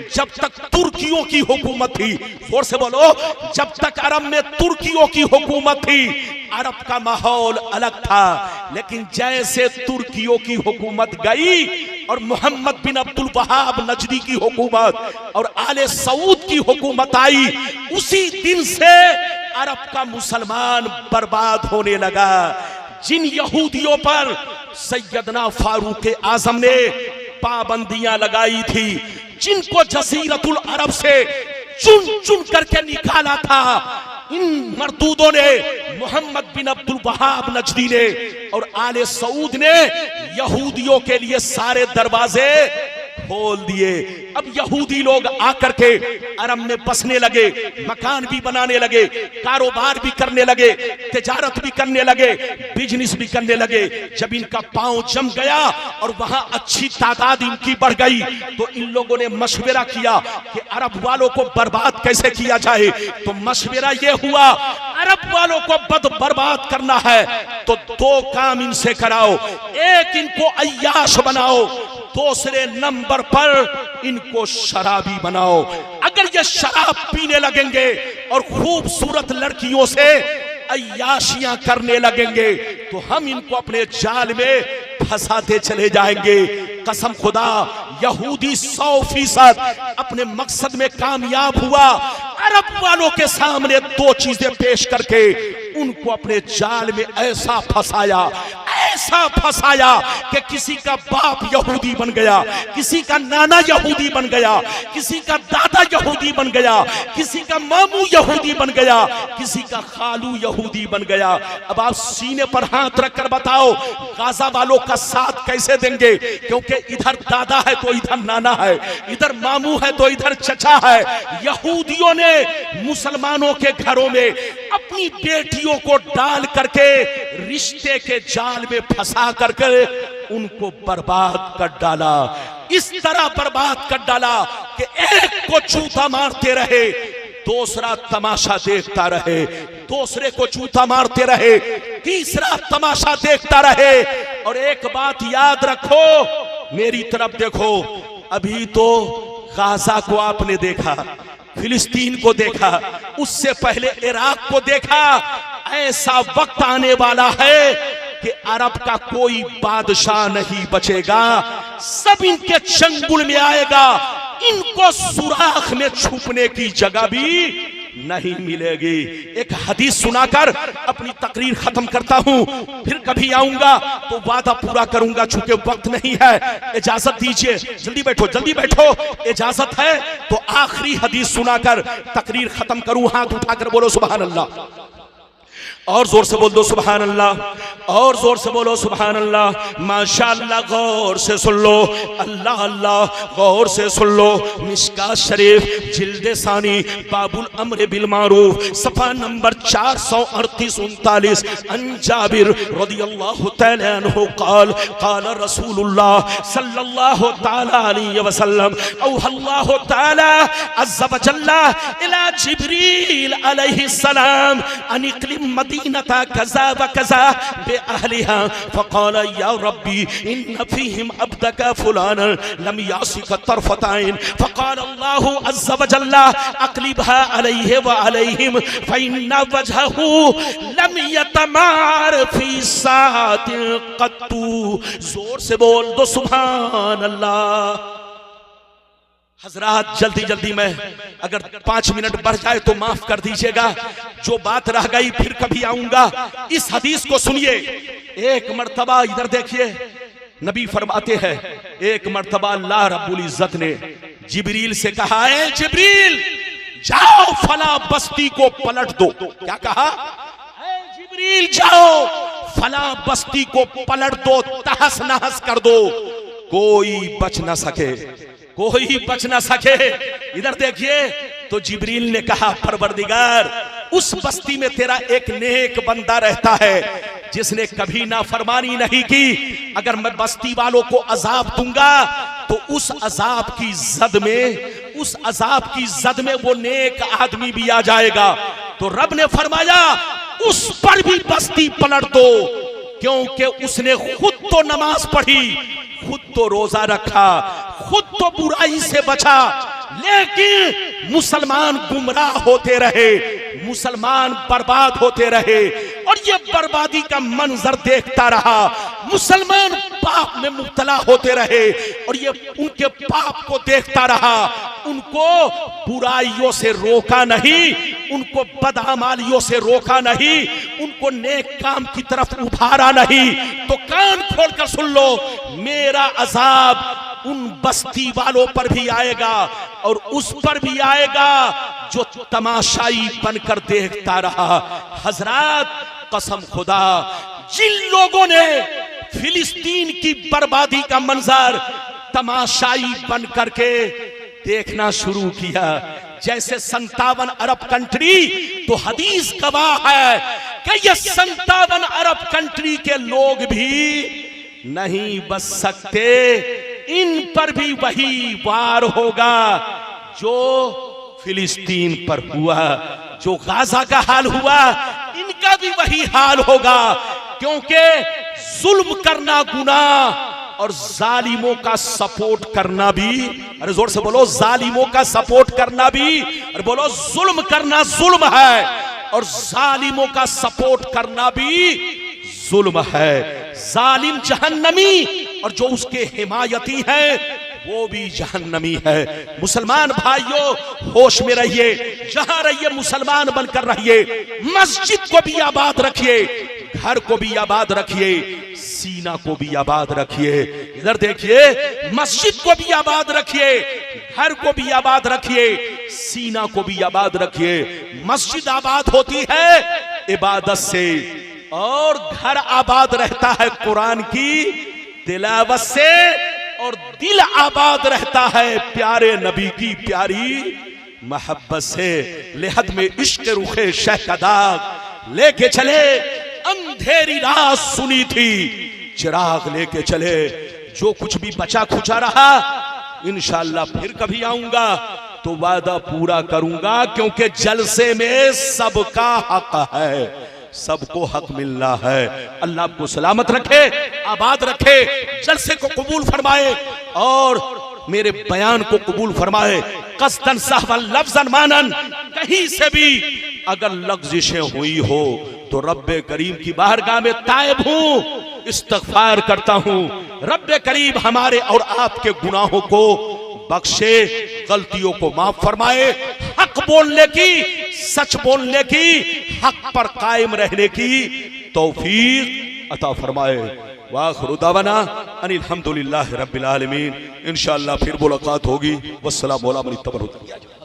जब तक तुर्कियों की हुकूमत थी, जोर से बोलो, जब तक अरब में तुर्कियों की हुकूमत थी, अरब का माहौल अलग था। लेकिन जैसे तुर्कियों की हुकूमत गई और मोहम्मद बिन अब्दुल वहाब नजदी की हुकूमत और आले सऊद की हुकूमत आई, उसी दिन से अरब का मुसलमान बर्बाद होने लगा। जिन यहूदियों पर सैयदना फारूक आजम ने पाबंदियां लगाई थी, जिनको जसीरतुल अरब से चुन चुन करके निकाला था, इन मरदूदों ने, मोहम्मद बिन अब्दुल वहाब नजदी ने और आले सऊद ने यहूदियों के लिए सारे दरवाजे खोल दिए। अब यहूदी लोग आकर के अरब में बसने लगे, मकान भी बनाने लगे, कारोबार भी करने लगे, तिजारत भी करने लगे, बिजनेस भी करने लगे। जब इनका पांव जम गया और वहां अच्छी तादाद इनकी बढ़ गई, तो इन लोगों ने मशवरा किया कि अरब वालों को बर्बाद कैसे किया जाए। तो मशवरा यह हुआ, अरब वालों को बर्बाद करना है तो 2 काम इनसे कराओ। एक, इनको अय्याश बनाओ, दूसरे नंबर पर इनको शराबी बनाओ। अगर ये शराब पीने लगेंगे और खूबसूरत लड़कियों से अय्याशियां करने लगेंगे, तो हम इनको अपने जाल में फंसाते चले जाएंगे। कसम खुदा, यहूदी 100% अपने मकसद में कामयाब हुआ। अरब वालों के सामने 2 चीजें पेश करके उनको अपने जाल में ऐसा फंसाया कि किसी का बाप यहूदी बन गया, किसी का नाना यहूदी बन गया, किसी का दादा यहूदी बन गया, किसी का मामू यहूदी बन गया, किसी का खालू यहूदी बन गया। अब आप सीने पर हाथ रखकर बताओ, गाजा वालों का साथ कैसे देंगे? क्योंकि इधर दादा है तो इधर नाना है, इधर मामू है तो इधर चचा है। यहूदियों ने मुसलमानों के घरों में अपनी बेटियों को डाल करके रिश्ते के जाल में फंसा करके उनको बर्बाद कर डाला। इस तरह बर्बाद कर डाला कि एक को जूता मारते रहे, दूसरा तमाशा देखता रहे, दूसरे को जूता मारते रहे, तीसरा तमाशा देखता रहे। और एक बात याद रखो, मेरी तरफ देखो, अभी तो गाजा को आपने देखा, फिलिस्तीन को देखा, उससे पहले इराक को देखा। ऐसा वक्त आने वाला है कि अरब का कोई बादशाह नहीं बचेगा, सब इनके चंगुल में आएगा। इनको सुराख में छुपने की जगह भी नहीं मिलेगी। एक हदीस सुनाकर अपनी तकरीर खत्म करता हूं, फिर कभी आऊंगा तो वादा पूरा करूंगा, चूंकि वक्त नहीं है। इजाजत दीजिए, जल्दी बैठो जल्दी बैठो, इजाजत है तो आखिरी हदीस सुनाकर तकरीर खत्म करूं। हाथ उठाकर बोलो सुभान अल्लाह, और जोर से बोल दो सुभान अल्लाह, और जोर से बोलो सुभान अल्लाह। माशाअल्लाह, गौर से सुन लो, अल्लाह अल्लाह, गौर से सुन लो। मिशकात शरीफ जिल्द सानी बाबुल अम्र बिल मारूफ सफा नंबर 438-39 अन जाबिर रदियल्लाहु तआला अन्हु क़ाल क़ाल रसूलुल्लाह सल्लल्लाहु तआला अलैहि वसल्लम औहल्लाहु तआला अज़्ज़ व जल्ला इला जिब्रील अलैहि सलाम अन इक़लिम मदीनता कज़ा व कज़ा बे अहलिहा फ़क़ाल या रब्बी इन फ़ीहिम अब्दका फुलान लम यासिक तरफ़त ऐन फ़क़ाल अल्लाहु अज़्ज़ व जल्ला अक़लिबहा अलैहि व अलैहिम फ़इन्न वजहहु लम यतमार फ़ी सातिन क़त्तु। जोर से बोल दो सुभान अल्लाह। हजरात जल्दी जल्दी में, अगर 5 मिनट बढ़ जाए तो माफ कर दीजिएगा, जो बात रह गई फिर कभी आऊंगा। इस हदीस को सुनिए। एक मर्तबा इधर देखिए, नबी फरमाते हैं एक मर्तबा अल्लाह रब्बुल इज्जत ने जिब्रील से कहा है, जिब्रील जाओ फला बस्ती को पलट दो। क्या कहा? जिब्रील जाओ फला बस्ती को पलट दो, तहस नहस कर दो, कोई बच ना सके, कोई बच ना सके। इधर देखिए तो जिब्रील ने कहा, परवरदिगार उस बस्ती में तेरा एक नेक बंदा रहता है जिसने कभी नाफरमानी नहीं की, अगर मैं बस्ती वालों को अजाब दूंगा तो उस अजाब की जद में, उस अजाब की जद में वो नेक आदमी भी आ जाएगा। तो रब ने फरमाया उस पर भी बस्ती पलट दो, क्योंकि उसने खुद तो नमाज पढ़ी, खुद तो रोजा रखा, खुद तो बुराई से बचा, लेकिन मुसलमान गुमराह होते रहे, मुसलमान बर्बाद होते रहे, और ये बर्बादी का मंजर देखता रहा। मुसलमान पाप में मुब्तला होते रहे और ये उनके पाप को देखता रहा। उनको बुराइयों से रोका नहीं, उनको बदअमालियों से रोका नहीं, उनको नेक काम की तरफ उभारा नहीं। तो कान खोलकर सुन लो, मेरा अजाब उन बस्ती वालों पर भी आएगा और उस पर भी आएगा जो तमाशाई बनकर देखता रहा। हजरात कसम खुदा, जिन लोगों ने फिलिस्तीन की बर्बादी का मंजर तमाशाई बन करके देखना शुरू किया, जैसे 57 अरब कंट्री, तो हदीस गवाह है कि ये 57 अरब कंट्री के लोग भी नहीं बच सकते, इन पर भी वही वार होगा जो फिलिस्तीन पर हुआ, जो गाजा का हाल हुआ, इनका भी वही हाल होगा। क्योंकि जुल्म करना गुनाह और जालिमों का सपोर्ट करना भी, अरे जोर से बोलो, जालिमों का सपोर्ट करना भी, अरे बोलो, जुल्म करना जुल्म है और जालिमों का सपोर्ट करना भी जुल्म है। जालिम जहन्नमी और जो उसके हिमायती हैं वो भी जहन्नमी है। मुसलमान भाइयों, होश में रहिए, जहां रहिए मुसलमान बनकर रहिए। मस्जिद को भी आबाद रखिए, घर को भी आबाद रखिए, सीना को भी आबाद रखिए। इधर देखिए, मस्जिद को भी आबाद रखिए, घर को भी आबाद रखिए, सीना को भी आबाद रखिए। मस्जिद आबाद होती है इबादत से और घर आबाद रहता है कुरान की तिलावत से, और दिल आबाद रहता है प्यारे नबी की प्यारी मोहब्बत से। लेहद में इश्क रुखे शह का दाग लेके चले, अंधेरी रात सुनी थी, चिराग लेके चले। जो कुछ भी बचा खुचा रहा, इंशाअल्लाह फिर कभी आऊंगा तो वादा पूरा करूंगा, क्योंकि जलसे में सबका हक है, सबको हक मिलना है। अल्लाह आपको सलामत रखे, आबाद रखे, जलसे को कबूल फरमाए और मेरे बयान को कबूल फरमाए। कसदन सहवन लफ्जन मानन, कहीं से भी अगर लफ्जिशें हुई हो तो रब्बे करीम की बारगाह में ताइब हूं, इस्तगफार करता हूं। रब्बे करीम हमारे और आपके गुनाहों को बख्शे, गलतियों को माफ फरमाए, हक बोलने की सच बोलने की, हक पर कायम रहने की तौफीक अता फरमाए। वाखिरु दावाना अनिल हम्दुलिल्लाहि रब्बिल आलमीन। इंशाअल्लाह फिर मुलाकात होगी। वस्सलामु अला मन इत्तबअल हुदा।